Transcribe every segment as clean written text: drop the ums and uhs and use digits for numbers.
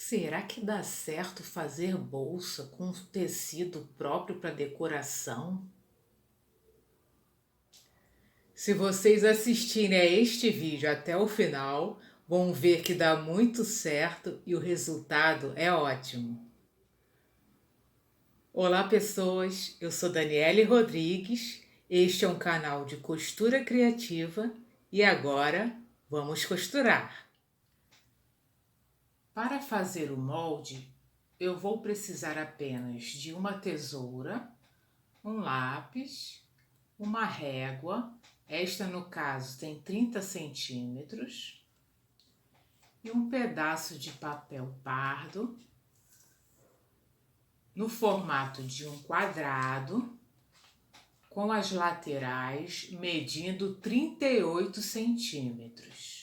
Será que dá certo fazer bolsa com tecido próprio para decoração? Se vocês assistirem a este vídeo até o final, vão ver que dá muito certo e o resultado é ótimo. Olá pessoas, eu sou Daniele Rodrigues, este é um canal de costura criativa e agora vamos costurar. Para fazer o molde, eu vou precisar apenas de uma tesoura, um lápis, uma régua, esta no caso tem 30 centímetros, e um pedaço de papel pardo, no formato de um quadrado, com as laterais medindo 38 centímetros.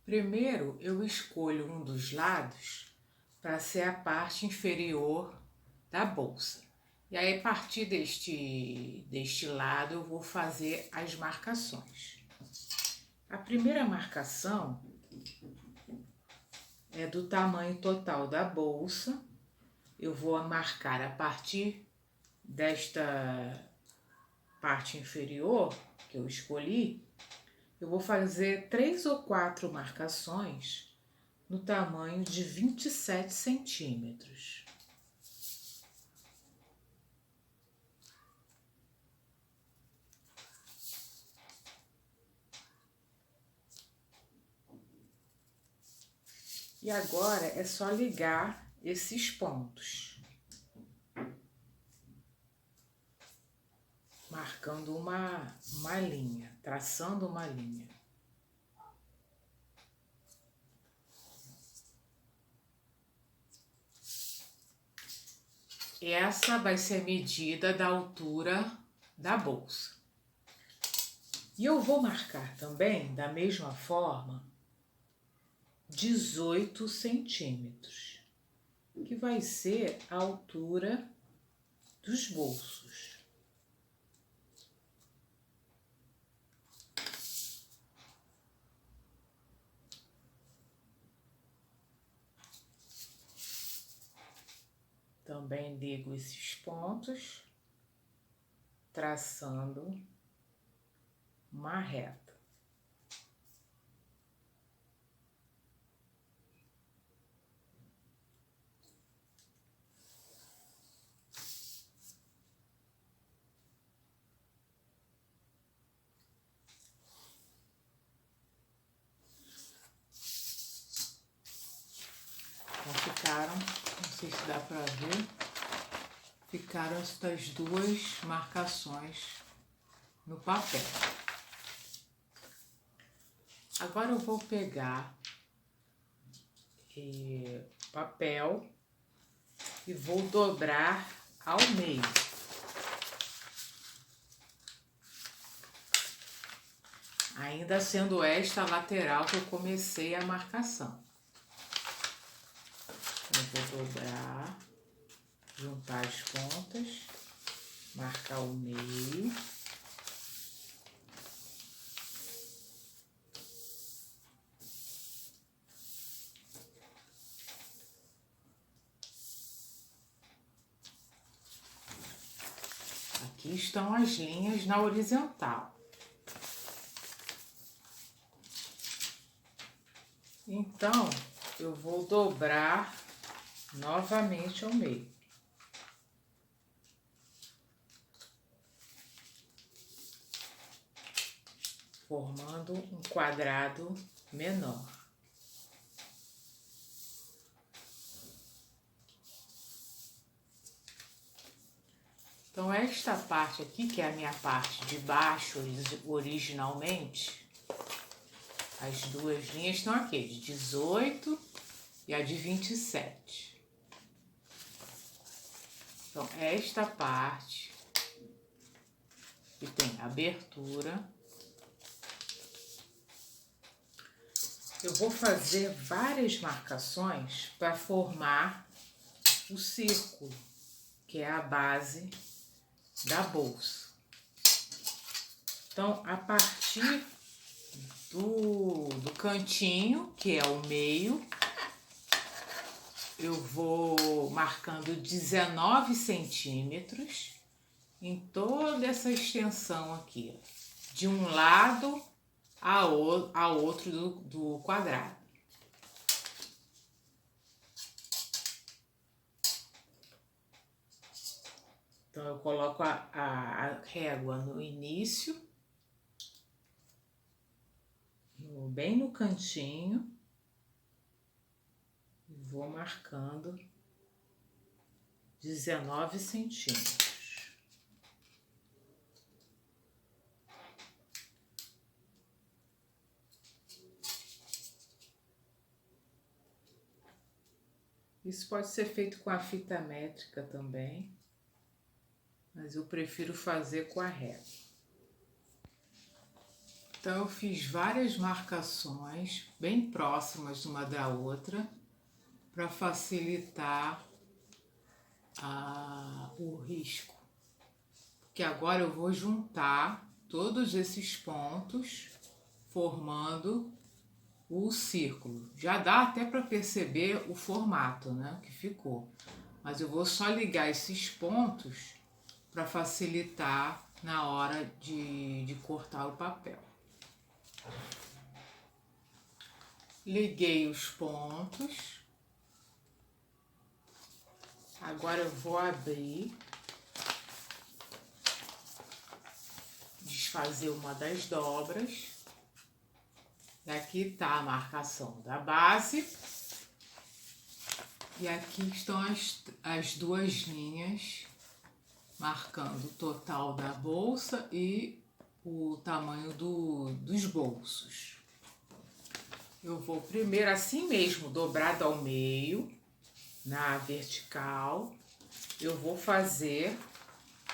Primeiro, eu escolho um dos lados para ser a parte inferior da bolsa. E aí, a partir deste lado, eu vou fazer as marcações. A primeira marcação é do tamanho total da bolsa. Eu vou marcar a partir desta parte inferior que eu escolhi. Eu vou fazer 3 ou 4 marcações no tamanho de 27 centímetros. E agora é só ligar esses pontos, marcando uma linha, traçando uma linha. Essa vai ser a medida da altura da bolsa. E eu vou marcar também, da mesma forma, 18 centímetros, que vai ser a altura dos bolsos. Também ligo esses pontos, traçando uma reta. Então ficaram, não sei se dá para ver, ficaram estas duas marcações no papel. Agora eu vou pegar papel e vou dobrar ao meio. Ainda sendo esta a lateral que eu comecei a marcação. Eu vou dobrar, juntar as pontas, marcar o meio. Aqui estão as linhas na horizontal. Então, eu vou dobrar novamente ao meio. Formando um quadrado menor. Então, esta parte aqui, que é a minha parte de baixo originalmente, as duas linhas estão aqui, de 18 e a de 27. Então, esta parte que tem abertura, eu vou fazer várias marcações para formar o círculo, que é a base da bolsa. Então, a partir do cantinho, que é o meio, eu vou marcando 19 centímetros em toda essa extensão aqui, de um lado ao outro do quadrado. Então, eu coloco a régua no início, bem no cantinho, e vou marcando 19 centímetros. Isso pode ser feito com a fita métrica também, mas eu prefiro fazer com a régua. Então, eu fiz várias marcações bem próximas uma da outra para facilitar o risco. Porque agora eu vou juntar todos esses pontos formando o círculo. Já dá até para perceber o formato, né, que ficou. Mas eu vou só ligar esses pontos para facilitar na hora de cortar o papel. Liguei os pontos. Agora eu vou abrir, desfazer uma das dobras. E aqui está a marcação da base. E aqui estão as duas linhas marcando o total da bolsa e o tamanho dos bolsos. Eu vou primeiro assim mesmo, dobrado ao meio, na vertical, eu vou fazer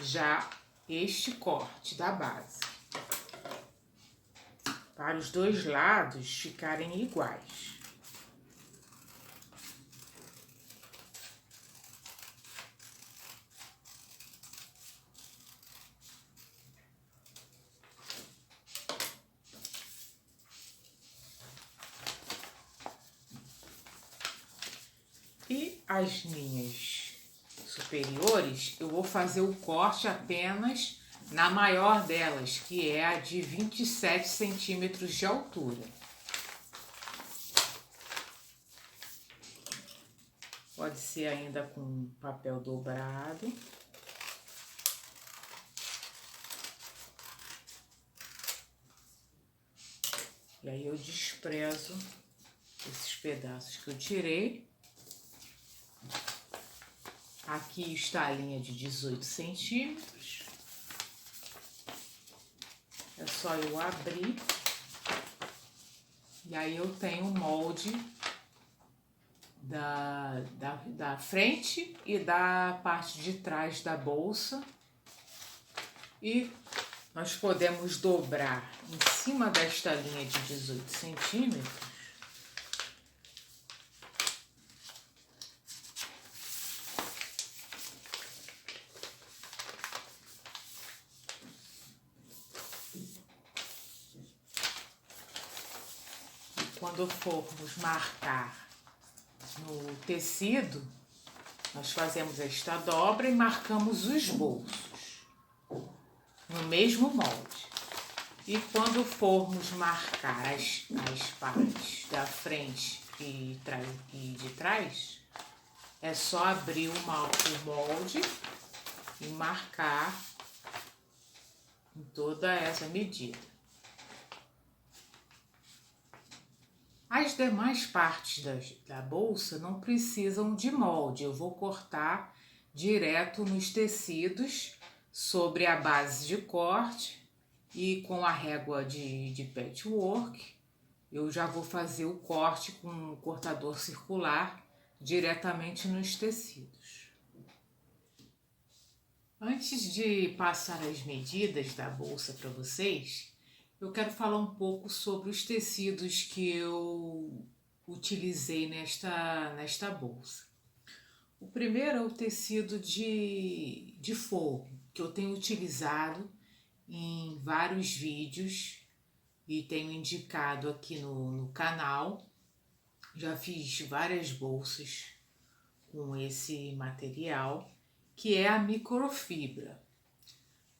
já este corte da base, para os dois lados ficarem iguais. E as linhas superiores, eu vou fazer o corte apenas na maior delas, que é a de 27 centímetros de altura. Pode ser ainda com papel dobrado. E aí eu desprezo esses pedaços que eu tirei. Aqui está a linha de 18 centímetros. É só eu abrir. E aí eu tenho o molde da frente e da parte de trás da bolsa. E nós podemos dobrar em cima desta linha de 18 centímetros. Quando formos marcar no tecido, nós fazemos esta dobra e marcamos os bolsos no mesmo molde. E quando formos marcar as partes da frente e de trás, é só abrir o molde e marcar em toda essa medida. As demais partes da bolsa não precisam de molde, eu vou cortar direto nos tecidos sobre a base de corte e com a régua de patchwork eu já vou fazer o corte com um cortador circular diretamente nos tecidos. Antes de passar as medidas da bolsa para vocês, eu quero falar um pouco sobre os tecidos que eu utilizei nesta bolsa. O primeiro é o tecido de forro, que eu tenho utilizado em vários vídeos e tenho indicado aqui no canal. Já fiz várias bolsas com esse material, que é a microfibra.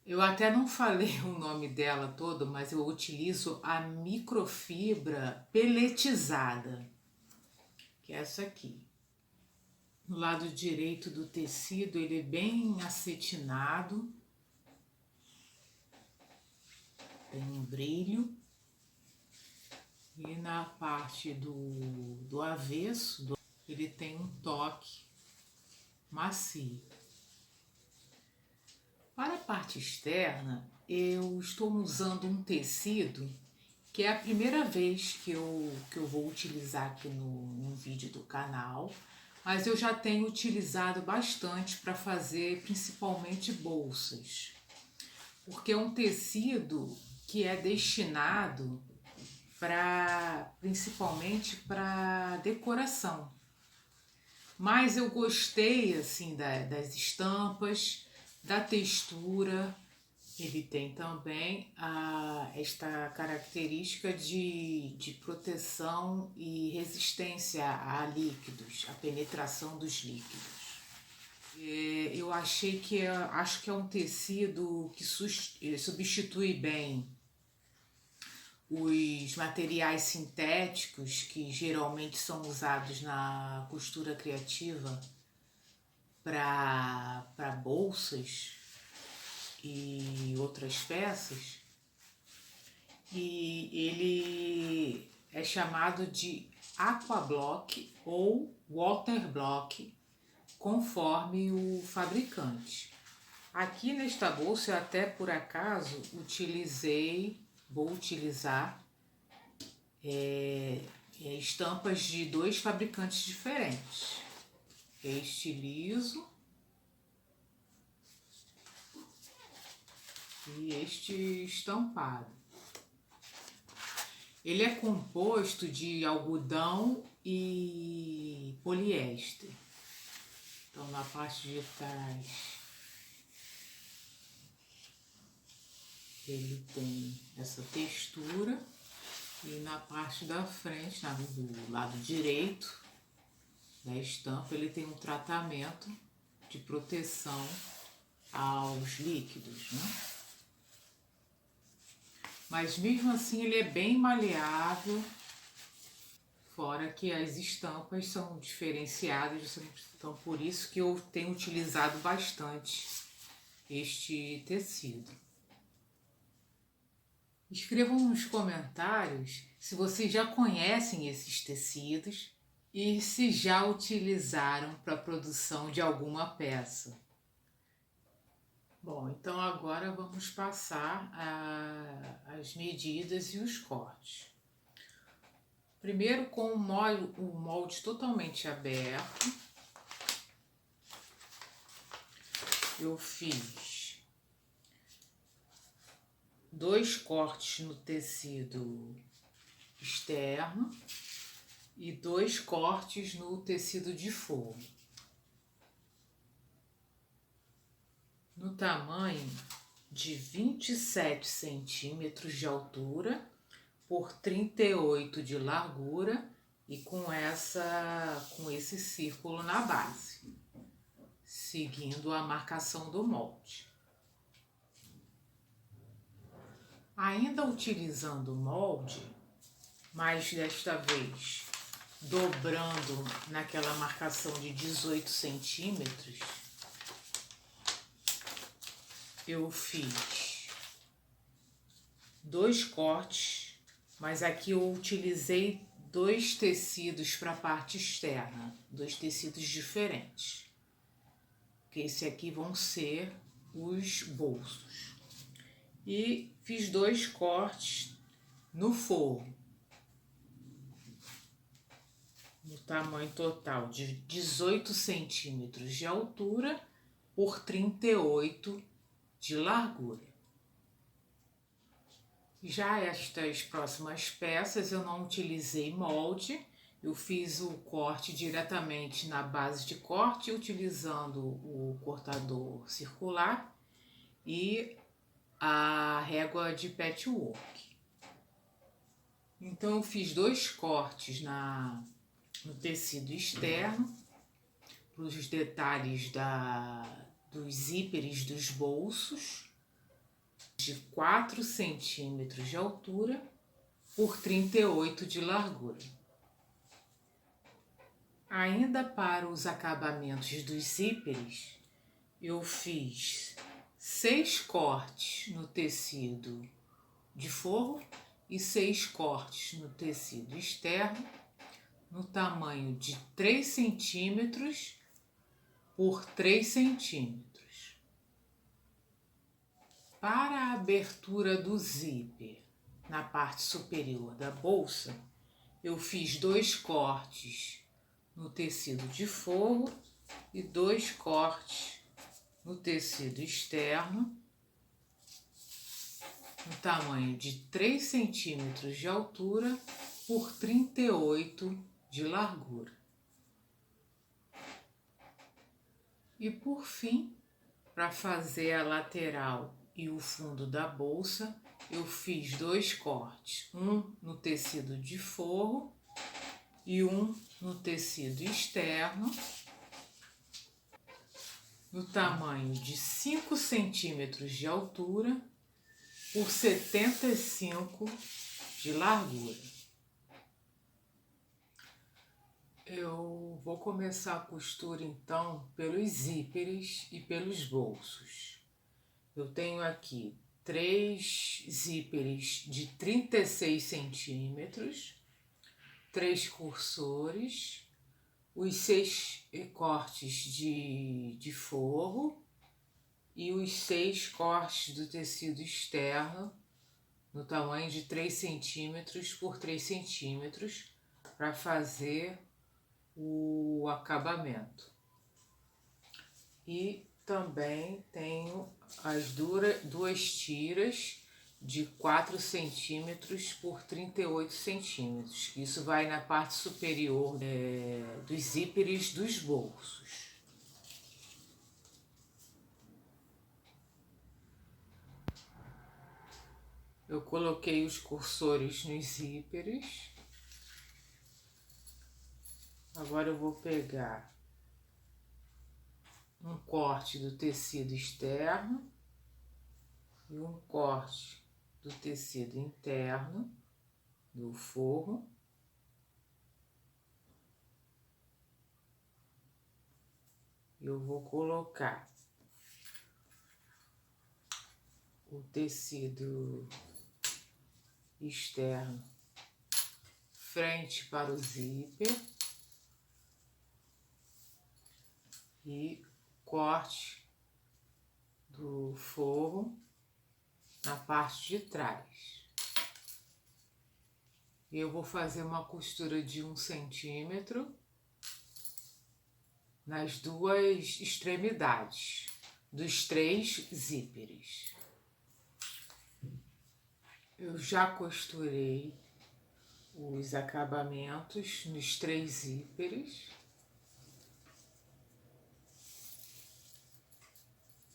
Eu até não falei o nome dela todo, mas eu utilizo a microfibra peletizada, que é essa aqui. No lado direito do tecido ele é bem acetinado, tem um brilho. E na parte do avesso, ele tem um toque macio. Para a parte externa, eu estou usando um tecido que é a primeira vez que eu vou utilizar aqui no vídeo do canal, mas eu já tenho utilizado bastante para fazer principalmente bolsas, porque é um tecido que é destinado principalmente para decoração. Mas eu gostei assim das estampas, da textura. Ele tem também esta característica de proteção e resistência a líquidos, a penetração dos líquidos. Eu acho que é um tecido que substitui bem os materiais sintéticos que geralmente são usados na costura criativa para bolsas e outras peças, e ele é chamado de aquablock ou waterblock, conforme o fabricante. Aqui nesta bolsa eu até por acaso vou utilizar estampas de dois fabricantes diferentes. Este liso e este estampado. Ele é composto de algodão e poliéster. Então na parte de trás ele tem essa textura e na parte da frente, do lado direito da estampa, ele tem um tratamento de proteção aos líquidos, né? Mas mesmo assim ele é bem maleável, fora que as estampas são diferenciadas, então por isso que eu tenho utilizado bastante este tecido. Escrevam nos comentários se vocês já conhecem esses tecidos e se já utilizaram para a produção de alguma peça. Bom, então agora vamos passar as medidas e os cortes. Primeiro com o molde totalmente aberto, eu fiz 2 cortes no tecido externo e 2 cortes no tecido de forro. No tamanho de 27 centímetros de altura por 38 de largura e com esse círculo na base, seguindo a marcação do molde. Ainda utilizando o molde, mas desta vez dobrando naquela marcação de 18 centímetros, eu fiz 2 cortes, mas aqui eu utilizei 2 tecidos para a parte externa, 2 tecidos diferentes, que esse aqui vão ser os bolsos. E fiz 2 cortes no forro, no tamanho total de 18 centímetros de altura por 38 de largura. Já estas próximas peças eu não utilizei molde, eu fiz o corte diretamente na base de corte, utilizando o cortador circular e a régua de patchwork. Então eu fiz 2 cortes no tecido externo, para os detalhes dos zíperes dos bolsos, de 4 centímetros de altura por 38 de largura. Ainda para os acabamentos dos zíperes, eu fiz 6 cortes no tecido de forro e 6 cortes no tecido externo, no tamanho de 3 centímetros por 3 centímetros. Para a abertura do zíper na parte superior da bolsa, eu fiz 2 cortes no tecido de forro e 2 cortes no tecido externo, no tamanho de 3 centímetros de altura por 38 de largura. E por fim, para fazer a lateral e o fundo da bolsa, eu fiz 2 cortes, um no tecido de forro e um no tecido externo, no tamanho de 5 centímetros de altura por 75 de largura. Eu vou começar a costura então pelos zíperes e pelos bolsos. Eu tenho aqui 3 zíperes de 36 centímetros, 3 cursores, os 6 cortes de forro e os 6 cortes do tecido externo no tamanho de 3 centímetros por 3 centímetros para fazer o acabamento. E também tenho as duas tiras de 4 centímetros por 38 centímetros. Isso vai na parte superior dos zíperes dos bolsos. Eu coloquei os cursores nos zíperes. Agora eu vou pegar um corte do tecido externo e um corte do tecido interno do forro. Eu vou colocar o tecido externo frente para o zíper e corte do forro na parte de trás. Eu vou fazer uma costura de 1 centímetro nas duas extremidades dos 3 zíperes. Eu já costurei os acabamentos nos 3 zíperes,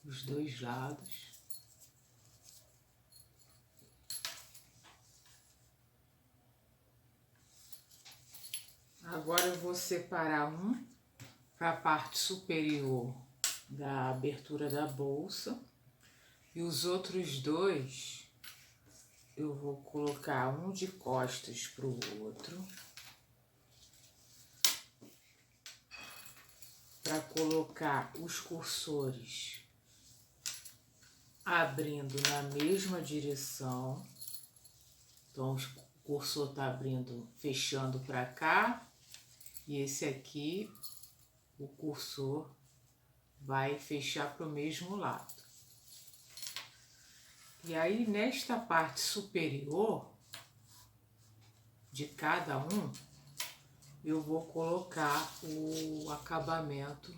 os 2 lados. Agora eu vou separar um para a parte superior da abertura da bolsa e os outros 2 eu vou colocar um de costas para o outro, para colocar os cursores abrindo na mesma direção. Então o cursor está abrindo, fechando para cá, e esse aqui o cursor vai fechar para o mesmo lado. E aí, nesta parte superior de cada um, eu vou colocar o acabamento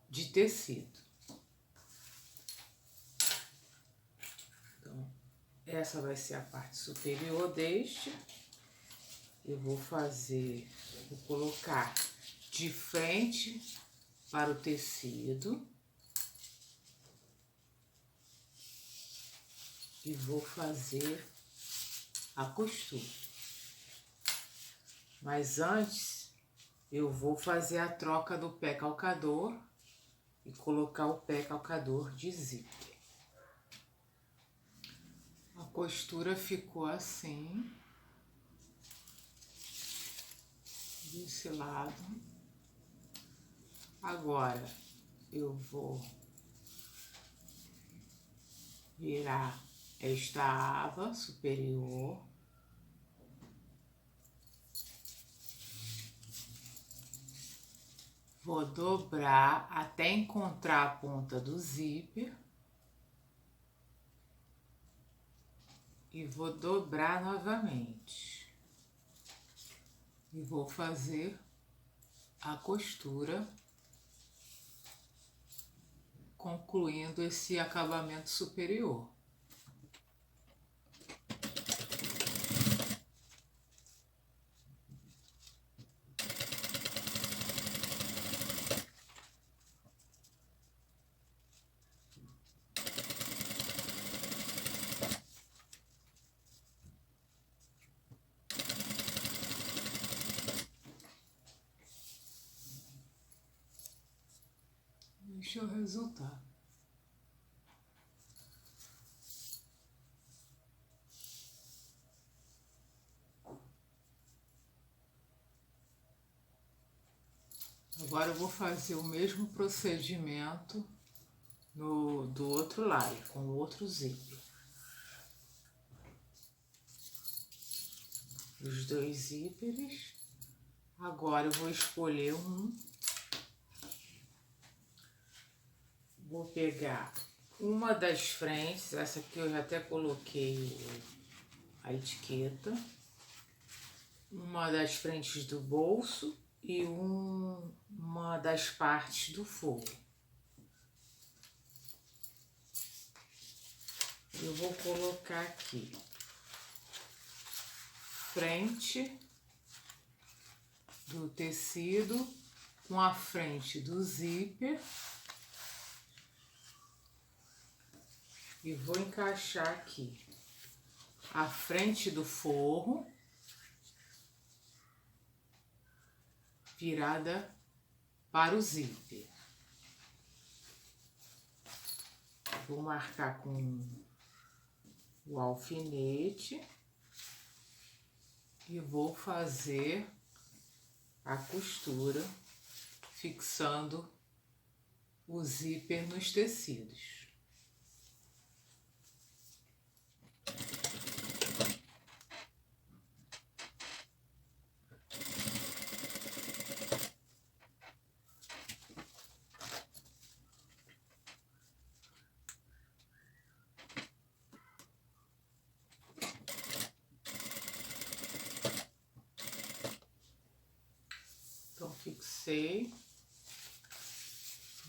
de tecido. Então, essa vai ser a parte superior deste. Eu vou colocar de frente para o tecido e vou fazer a costura. Mas antes eu vou fazer a troca do pé calcador e colocar o pé calcador de zíper. A costura ficou assim, desse lado. Agora eu vou virar esta aba superior. Vou dobrar até encontrar a ponta do zíper. E vou dobrar novamente. E vou fazer a costura, concluindo esse acabamento superior. Deixa o resultado. Agora eu vou fazer o mesmo procedimento do outro lado, com o outro zíper. Os dois zíperes. Agora eu vou escolher um. Vou pegar uma das frentes, essa aqui eu já até coloquei a etiqueta. Uma das frentes do bolso e uma das partes do forro. Eu vou colocar aqui frente do tecido com a frente do zíper e vou encaixar aqui a frente do forro virada para o zíper. Vou marcar com o alfinete e vou fazer a costura fixando o zíper nos tecidos. Então, fixei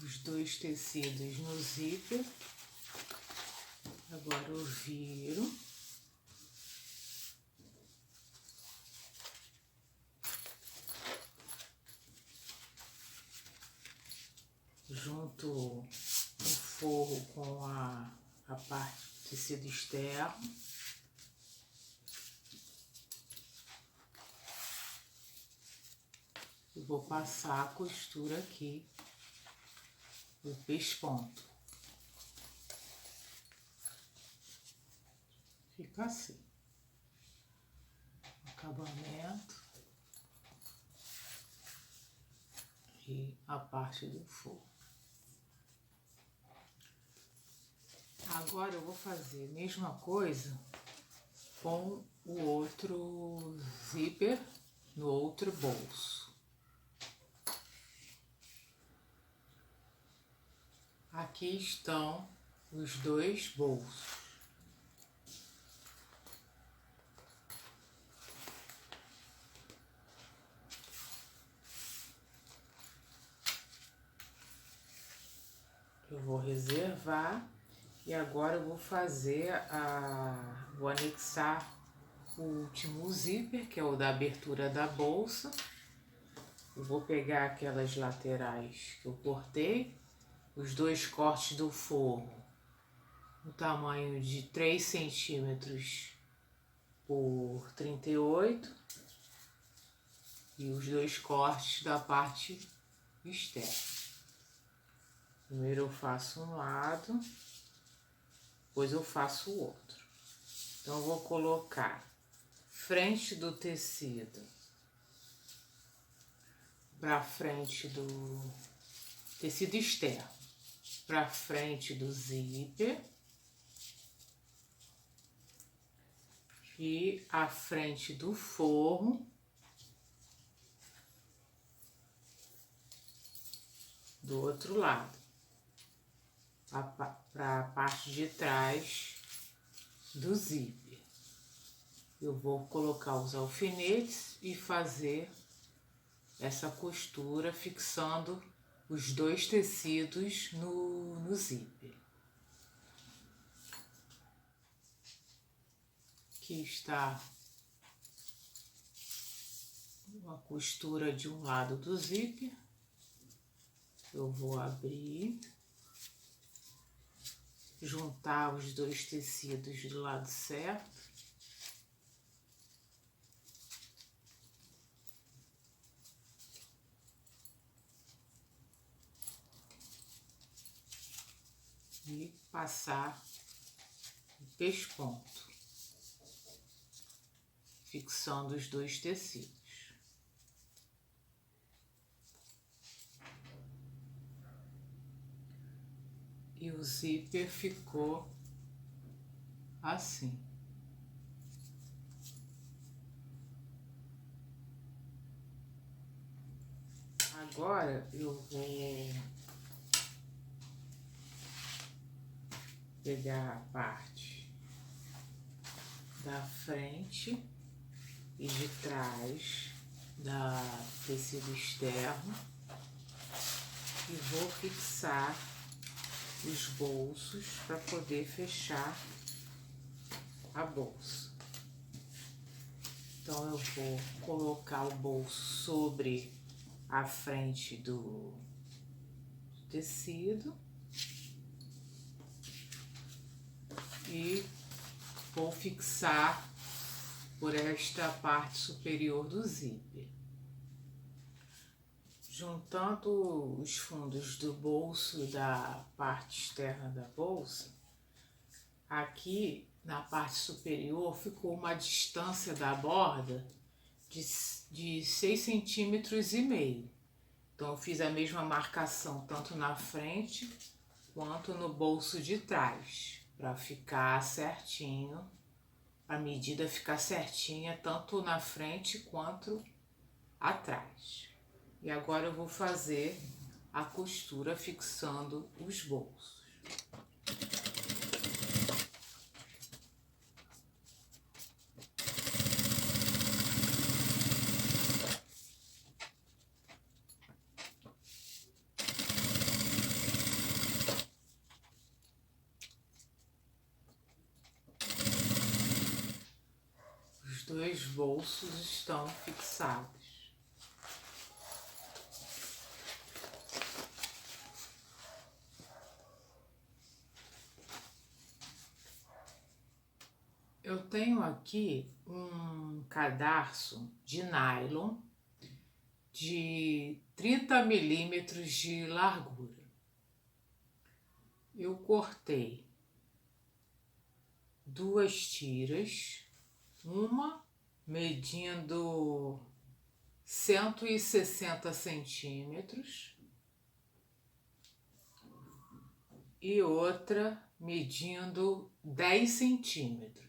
os dois tecidos no zíper. Agora eu viro. Junto o forro com a parte do tecido externo. E vou passar a costura aqui no pesponto. Fica assim. Acabamento. E a parte do forro. Agora eu vou fazer a mesma coisa com o outro zíper no outro bolso. Aqui estão os dois bolsos. Eu vou reservar e agora eu vou fazer vou anexar o último zíper, que é o da abertura da bolsa. Eu vou pegar aquelas laterais que eu cortei, os dois cortes do forro, no tamanho de 3 centímetros por 38 e os 2 cortes da parte externa. Primeiro eu faço um lado, depois eu faço o outro. Então eu vou colocar frente do tecido para frente do tecido externo, para frente do zíper e a frente do forro do outro lado, para a parte de trás do zíper. Eu vou colocar os alfinetes e fazer essa costura fixando os 2 tecidos no zíper. Aqui está uma costura de um lado do zíper. Eu vou abrir, juntar os 2 tecidos do lado certo. E passar o pesponto, fixando os 2 tecidos. E o zíper ficou assim. Agora eu vou pegar a parte da frente e de trás da tecido externo e vou fixar os bolsos para poder fechar a bolsa. Então eu vou colocar o bolso sobre a frente do tecido e vou fixar por esta parte superior do zíper. Juntando os fundos do bolso e da parte externa da bolsa, aqui na parte superior ficou uma distância da borda de 6,5 centímetros. Então eu fiz a mesma marcação tanto na frente quanto no bolso de trás, para ficar certinho, a medida ficar certinha tanto na frente quanto atrás. E agora eu vou fazer a costura fixando os bolsos. Os 2 bolsos estão fixados. Eu tenho aqui um cadarço de nylon de 30 milímetros de largura. Eu cortei 2 tiras, uma medindo 160 centímetros e outra medindo 10 centímetros.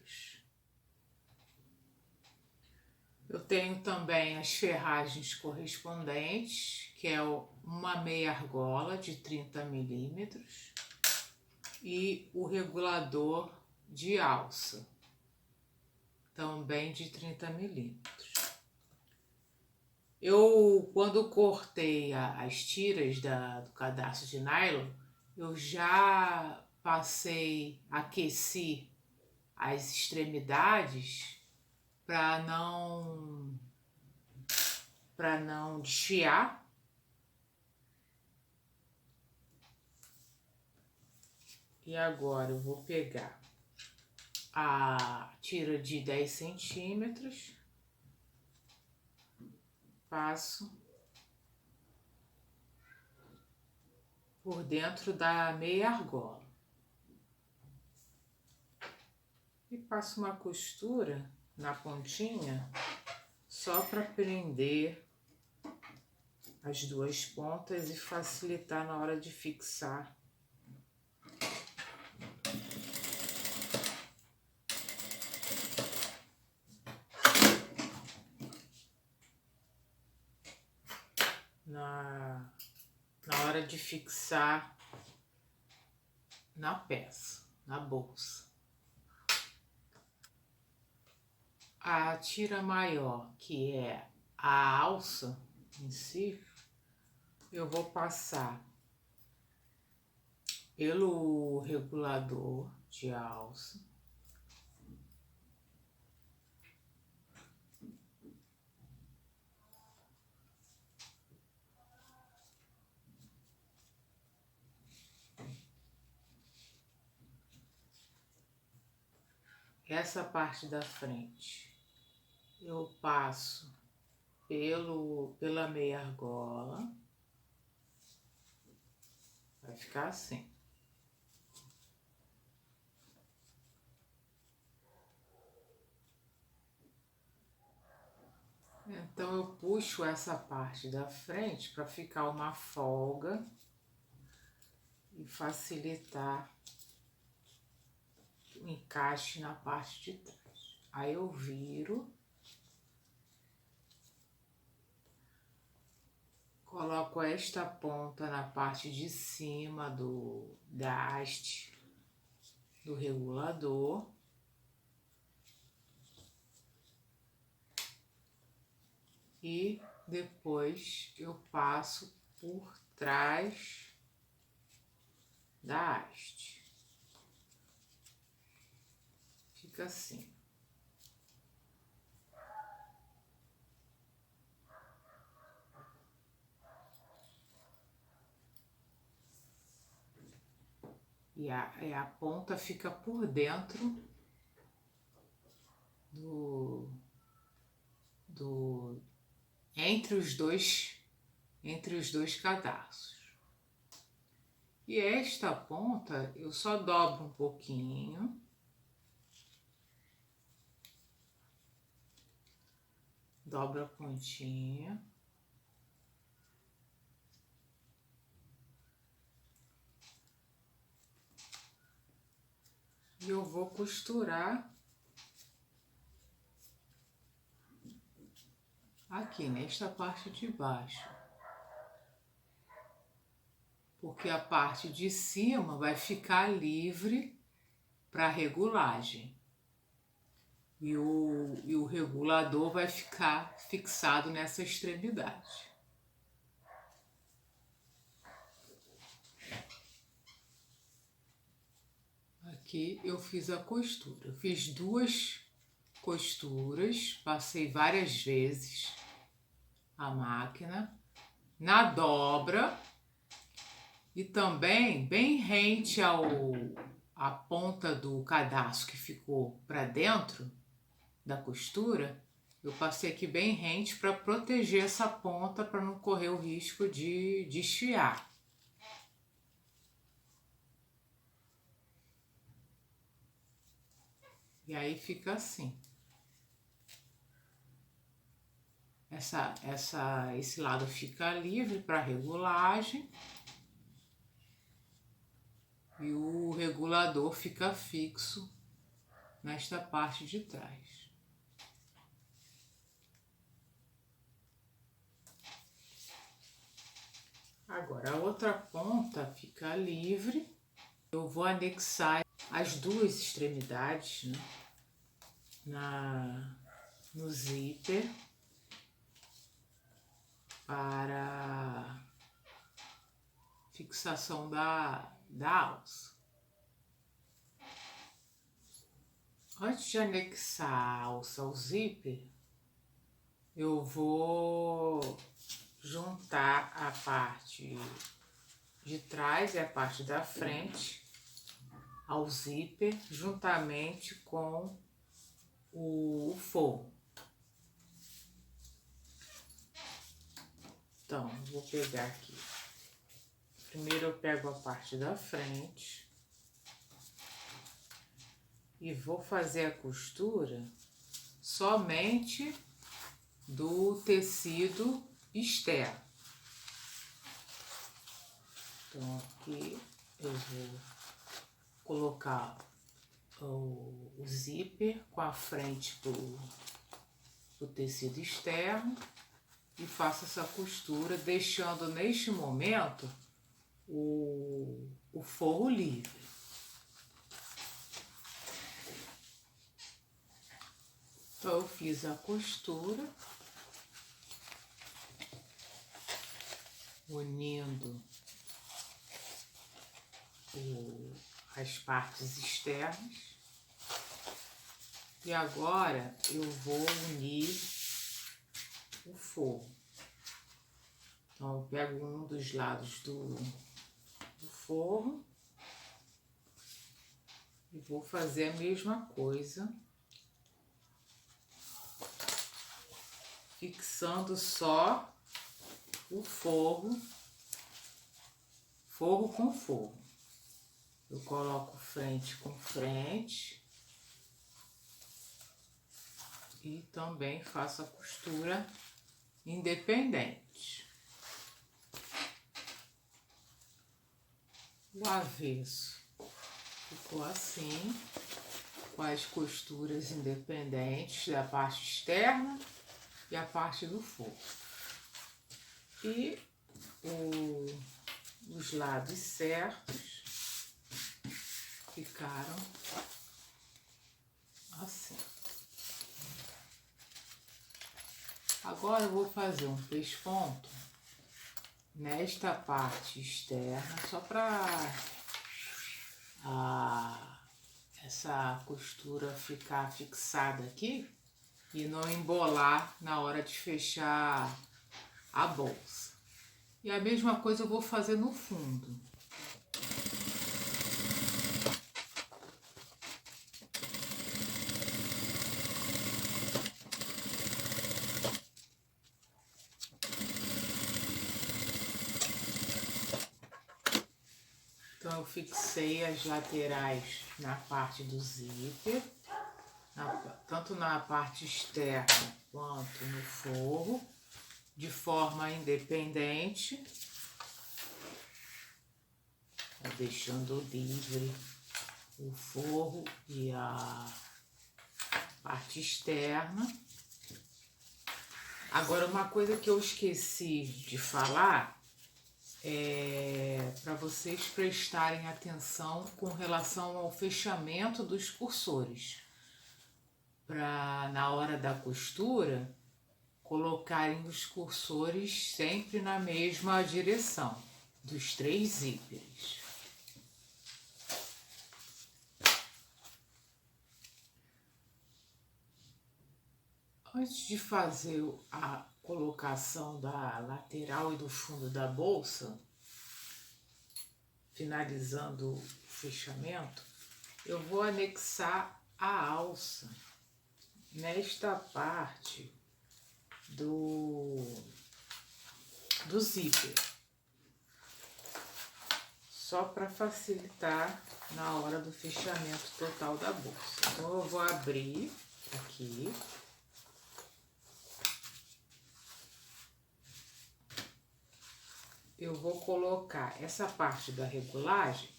Eu tenho também as ferragens correspondentes, que é uma meia argola de 30 milímetros e o regulador de alça, também de 30 milímetros. Eu, quando cortei as tiras do cadarço de nylon, eu já aqueci as extremidades para não desfiar. E agora eu vou pegar a tira de 10 centímetros, passo por dentro da meia argola e passo uma costura na pontinha só para prender as duas pontas e facilitar na hora de fixar. Na hora de fixar na peça, na bolsa. A tira maior, que é a alça em si, eu vou passar pelo regulador de alça. Essa parte da frente eu passo pela meia argola, vai ficar assim. Então eu puxo essa parte da frente para ficar uma folga e facilitar o encaixe na parte de trás. Aí eu viro, coloco esta ponta na parte de cima da haste do regulador. E depois eu passo por trás da haste. Fica assim. E a ponta fica por dentro entre os dois cadarços. E esta ponta eu só dobro um pouquinho. Dobro a pontinha. E eu vou costurar aqui nesta parte de baixo, porque a parte de cima vai ficar livre para regulagem e o regulador vai ficar fixado nessa extremidade. Aqui eu fiz a costura, eu fiz 2 costuras, passei várias vezes a máquina na dobra e também bem rente à ponta do cadarço que ficou para dentro da costura, eu passei aqui bem rente para proteger essa ponta para não correr o risco de desfiar. E aí fica assim. Esse lado fica livre para regulagem e o regulador fica fixo nesta parte de trás. Agora a outra ponta fica livre. Eu vou anexar as 2 extremidades, né, no zíper para fixação da alça. Antes de anexar a alça ao zíper, eu vou juntar a parte de trás e a parte da frente ao zíper juntamente com o forro. Então, vou pegar aqui. Primeiro eu pego a parte da frente e vou fazer a costura somente do tecido externo. Então aqui eu vou colocar o zíper com a frente do tecido externo e faço essa costura, deixando neste momento o forro livre. Então eu fiz a costura, unindo as partes externas, e agora eu vou unir o forro. Então eu pego um dos lados do forro e vou fazer a mesma coisa, fixando só o forro com forro. Eu coloco frente com frente e também faço a costura independente. O avesso ficou assim, com as costuras independentes da parte externa e a parte do forro. E os lados certos ficaram assim. Agora eu vou fazer um pesponto nesta parte externa, só para essa costura ficar fixada aqui e não embolar na hora de fechar a bolsa. E a mesma coisa eu vou fazer no fundo. Então eu fixei as laterais na parte do zíper, tanto na parte externa quanto no forro, de forma independente, deixando livre o forro e a parte externa. Agora, uma coisa que eu esqueci de falar é para vocês prestarem atenção com relação ao fechamento dos cursores, para na hora da costura colocarem os cursores sempre na mesma direção dos 3 zíperes. Antes de fazer a colocação da lateral e do fundo da bolsa, finalizando o fechamento, eu vou anexar a alça nesta parte do zíper, só para facilitar na hora do fechamento total da bolsa. Então eu vou abrir aqui. Eu vou colocar essa parte da regulagem,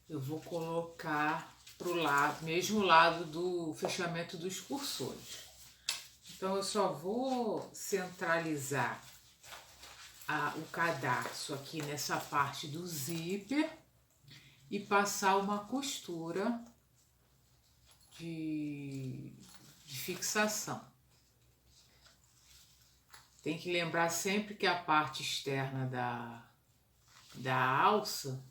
eu vou colocar pro lado, mesmo lado do fechamento dos cursores. Então eu só vou centralizar o cadarço aqui nessa parte do zíper e passar uma costura de fixação. Tem que lembrar sempre que a parte externa da alça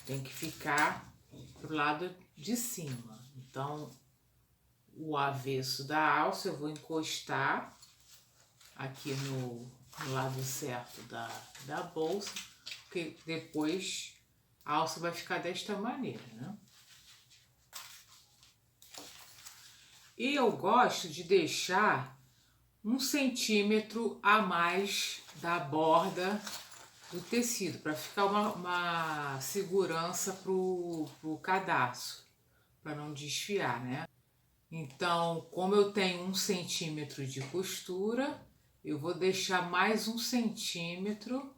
tem que ficar pro lado de cima. Então, o avesso da alça eu vou encostar aqui no lado certo da bolsa, porque depois a alça vai ficar desta maneira, né? E eu gosto de deixar 1 centímetro a mais da borda do tecido, para ficar uma segurança pro cadarço, para não desfiar, né? Então, como eu tenho 1 centímetro de costura, eu vou deixar mais 1 centímetro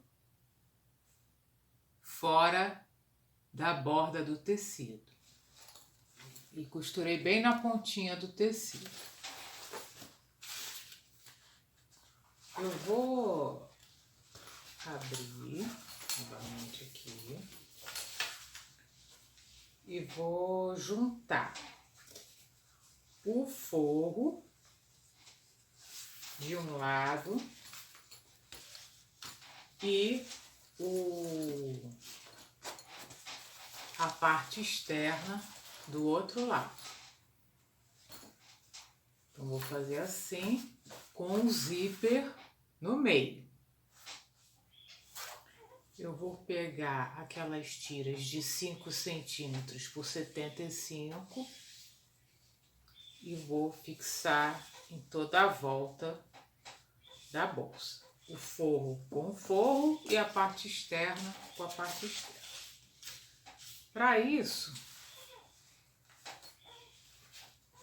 fora da borda do tecido. E costurei bem na pontinha do tecido. Eu vou abrir novamente aqui e vou juntar o forro de um lado e a parte externa do outro lado. Então, vou fazer assim, com o zíper no meio. Eu vou pegar aquelas tiras de 5 centímetros por 75 e vou fixar em toda a volta da bolsa. O forro com o forro e a parte externa com a parte externa. Para isso,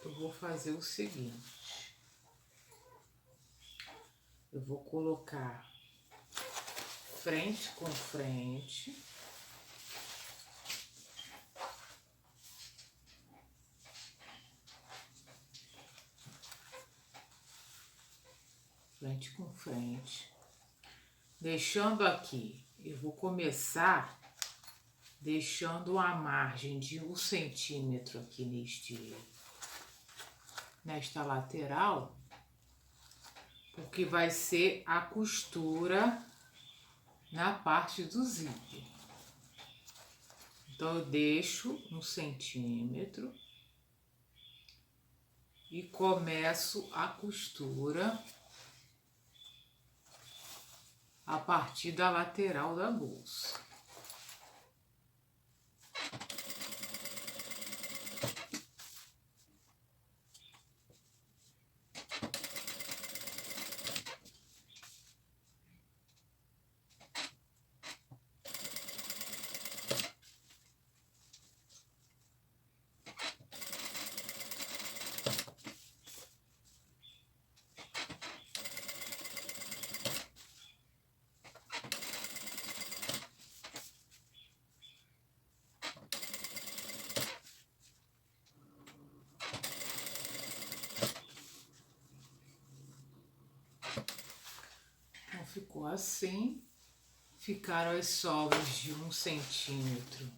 eu vou fazer o seguinte. Eu vou colocar frente com frente. Frente com frente. Deixando aqui, eu vou começar deixando a margem de 1 centímetro aqui nesta lateral, porque vai ser a costura na parte do zíper. Então, eu deixo 1 centímetro e começo a costura a partir da lateral da bolsa. Ficou assim, ficaram as sobras de 1 centímetro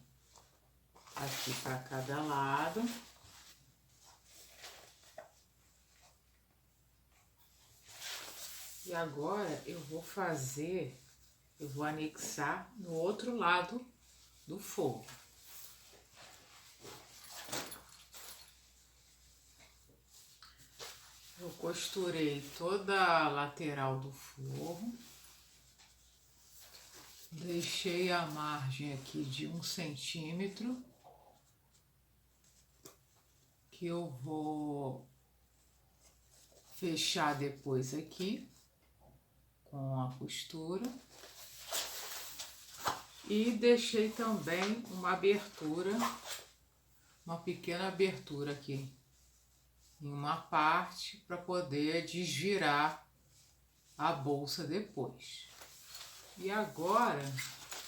aqui para cada lado. E agora eu vou anexar no outro lado do forro. Eu costurei toda a lateral do forro, deixei a margem aqui de 1 centímetro, que eu vou fechar depois aqui com a costura, e deixei também uma abertura, uma pequena abertura aqui em uma parte para poder desvirar a bolsa depois. E agora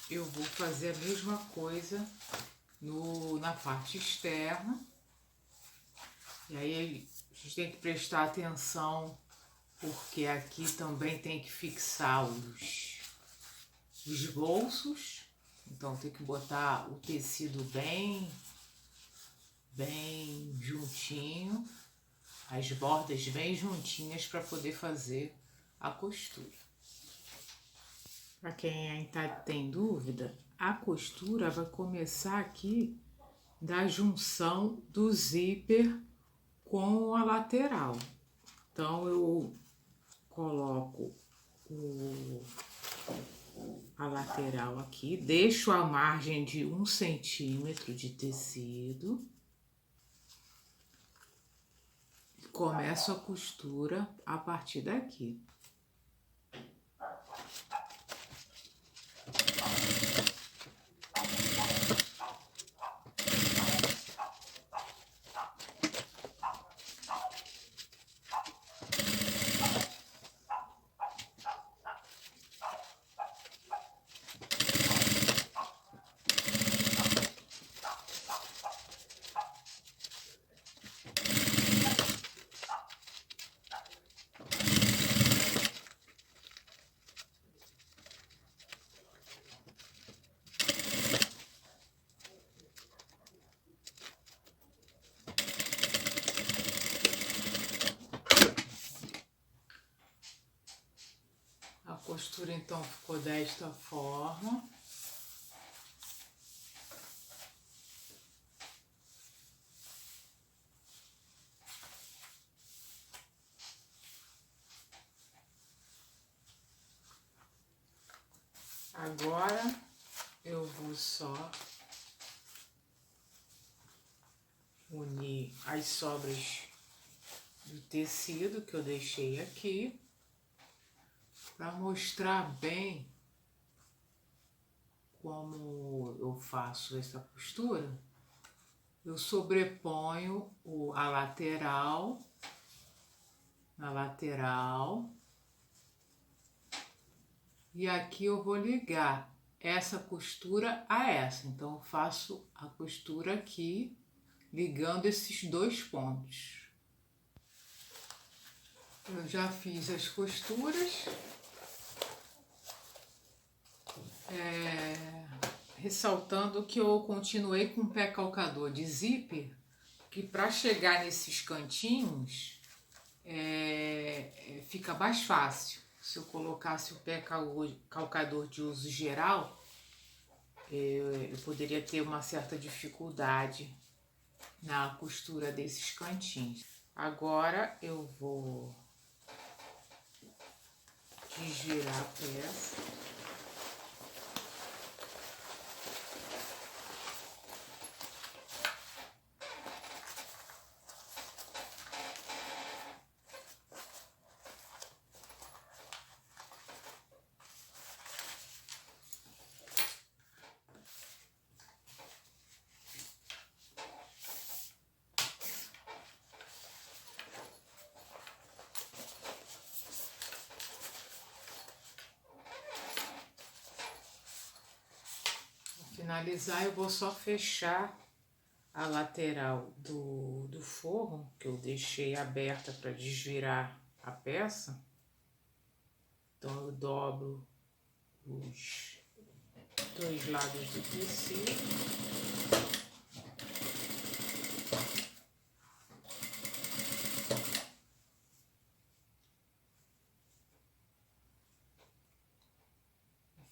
eu vou fazer a mesma coisa na parte externa. E aí a gente tem que prestar atenção, porque aqui também tem que fixar os bolsos. Então tem que botar o tecido bem juntinho, as bordas bem juntinhas para poder fazer a costura. Para quem ainda tem dúvida, a costura vai começar aqui da junção do zíper com a lateral. Então eu coloco a lateral aqui, deixo a margem de 1 centímetro de tecido e começo a costura a partir daqui. A costura então ficou desta forma. Agora eu vou só unir as sobras do tecido que eu deixei aqui para mostrar bem como eu faço essa costura. Eu sobreponho a lateral na lateral e aqui eu vou ligar essa costura a essa. Então eu faço a costura aqui ligando esses dois pontos. Eu já fiz as costuras, ressaltando que eu continuei com o pé calcador de zíper, que para chegar nesses cantinhos fica mais fácil. Se eu colocasse o pé calcador de uso geral, eu poderia ter uma certa dificuldade na costura desses cantinhos. Agora eu vou desvirar a peça. Finalizar, eu vou só fechar a lateral do forro, que eu deixei aberta para desvirar a peça. Então eu dobro os dois lados do tecido.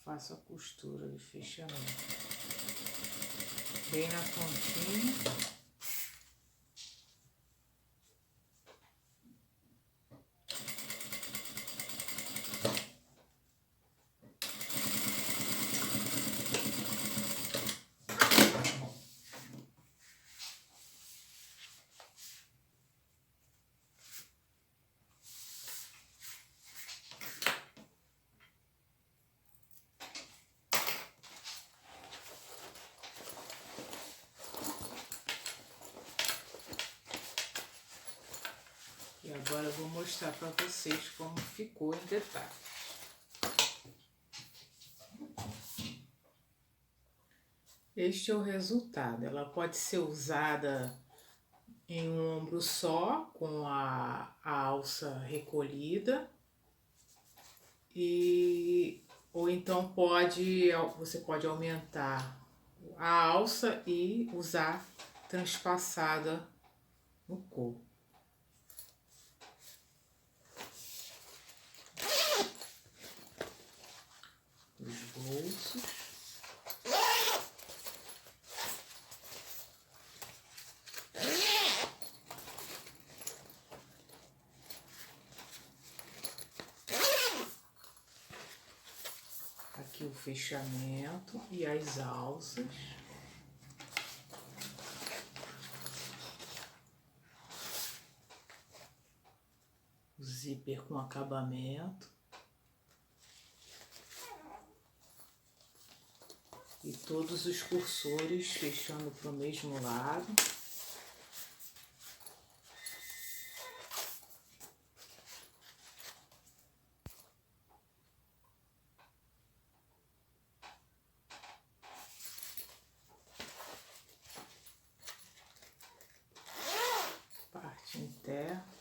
Faço a costura de fechamento bem na pontinha. E agora eu vou mostrar para vocês como ficou em detalhes. Este é o resultado. Ela pode ser usada em um ombro só, com a alça recolhida, ou então você pode aumentar a alça e usar transpassada no corpo. Os bolsos. Aqui aqui o fechamento e as alças. O zíper com acabamento. E todos os cursores fechando para o mesmo lado. Parte interna.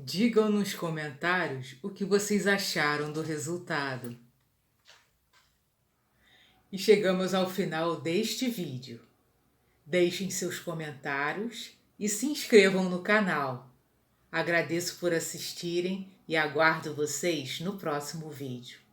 Digam nos comentários o que vocês acharam do resultado. E chegamos ao final deste vídeo. Deixem seus comentários e se inscrevam no canal. Agradeço por assistirem e aguardo vocês no próximo vídeo.